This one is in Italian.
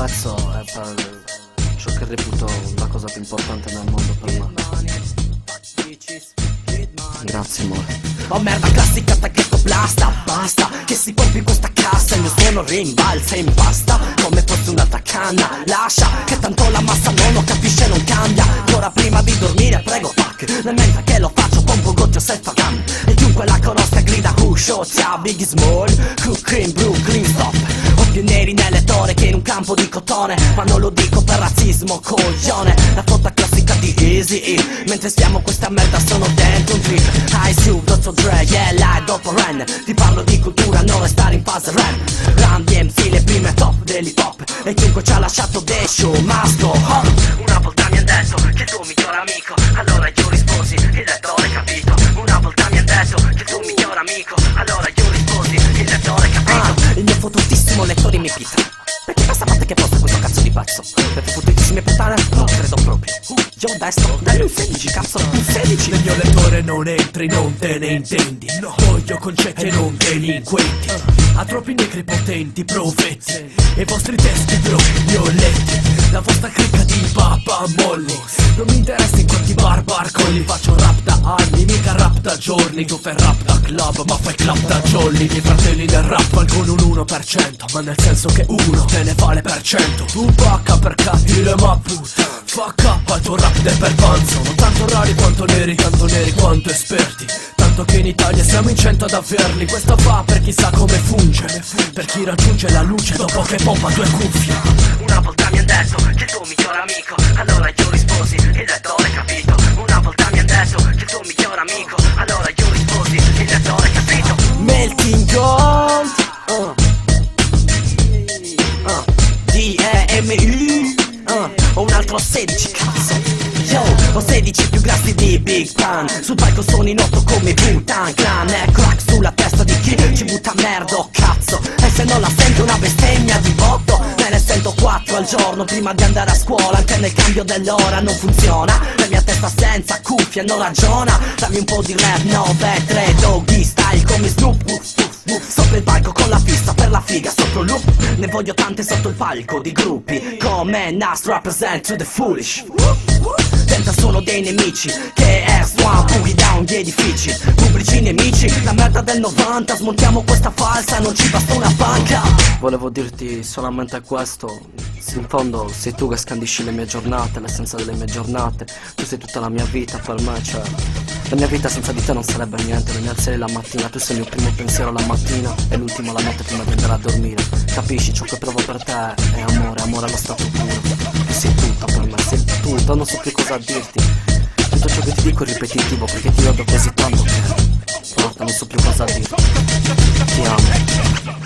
pezzo è per ciò che reputo la cosa più importante nel mondo per me. Grazie amore. Oh merda classica taghetto blasta, basta che si pompi questa cassa, il mio suono rimbalza e impasta come fosse un'altra canna. Lascia che tanto la massa non lo capisce, non cambia. E ora prima di dormire prego pack, nel mentre che lo faccio pompo got yourself a gun. E chiunque la conosca grida who shot ya, Biggie Small, Crooklyn, Brooklyn stop. Ho più neri nelle tore che in un campo di cotone, ma non lo dico per razzismo coglione. La foto classica di Easy E, mentre stiamo questa merda sono dentro un trip. Ice Cube, Dr. Dre, yeah, like dopo Ren. Ti parlo di cultura, non restare in fase Ren. Run DMC, le prime top dell'hip hop. E chiunque ci ha lasciato dei show must go home. Una volta mi han detto che tu miglior amico, allora io risposi, il lettore capito. Una volta mi han detto che tu miglior amico, allora io risposi, il lettore capito. Il mio fottutissimo lettore mi pita, perché pensavate che fosse questo cazzo di pezzo? Per fottutissime puttane? Non credo proprio. Io destro, dai un 16 cazzo, un 16. Nel mio lettore non entri, non te ne intendi. Voglio concetti e non delinquenti. A troppi negri potenti, profeti. E i vostri testi bro, violetti. La vostra cricca di papà molli. Non mi interessa in quanti barbarcolli. Faccio rap da anni, mica rap da giorni. Tu fai rap da club, ma fai club da jolly. I miei fratelli nel rap valgono un 1%, ma nel senso che uno te ne vale per 100. Tu pacca per cattive ma puttana. Fuck up al tuo rap del per panzo. Sono tanto rari quanto neri quanto esperti. Tanto che in Italia siamo in 100 ad averli. Questo fa per chi sa come funge, per chi raggiunge la luce dopo che pompa due cuffie. Una volta mi han detto che tu miglior amico, allora io risposi, il lettore capito. Una volta mi han detto che tu miglior amico, allora io risposi, il lettore capito. Melting Gold, D-E-M-I, ho un altro 16 cazzo. Yo, ho 16 più grassi di Big Pan. Sul palco sono in 8 come Wu-Tang Clan. E crack sulla testa di chi ci butta merda, oh cazzo. E se non la sento una bestemmia di botto, me ne sento 4 al giorno prima di andare a scuola. Anche nel cambio dell'ora non funziona. La mia testa senza cuffie non ragiona. Dammi un po' di rap 9-3 doggy style come Snoop. Sopra il palco con la pista per la figa sotto loop. Ne voglio tante sotto il palco di gruppi come Nas represent to the foolish. Tenta sono dei nemici che S1 boogie down gli edifici. Pubblici nemici, la merda del 90. Smontiamo questa falsa, non ci basta una banca. Volevo dirti solamente questo. In fondo sei tu che scandisci le mie giornate, l'essenza delle mie giornate. Tu sei tutta la mia vita per me, cioè la mia vita senza di te non sarebbe niente. Non mi alzerei la mattina, tu sei il mio primo pensiero la mattina e l'ultimo la notte prima di andare a dormire. Capisci, ciò che provo per te è amore, amore allo stato puro. Tu sei tutta per me, sei tutta, non so più cosa dirti. Tutto ciò che ti dico è ripetitivo perché ti odio così tanto che guarda, non so più cosa dirti. Ti amo.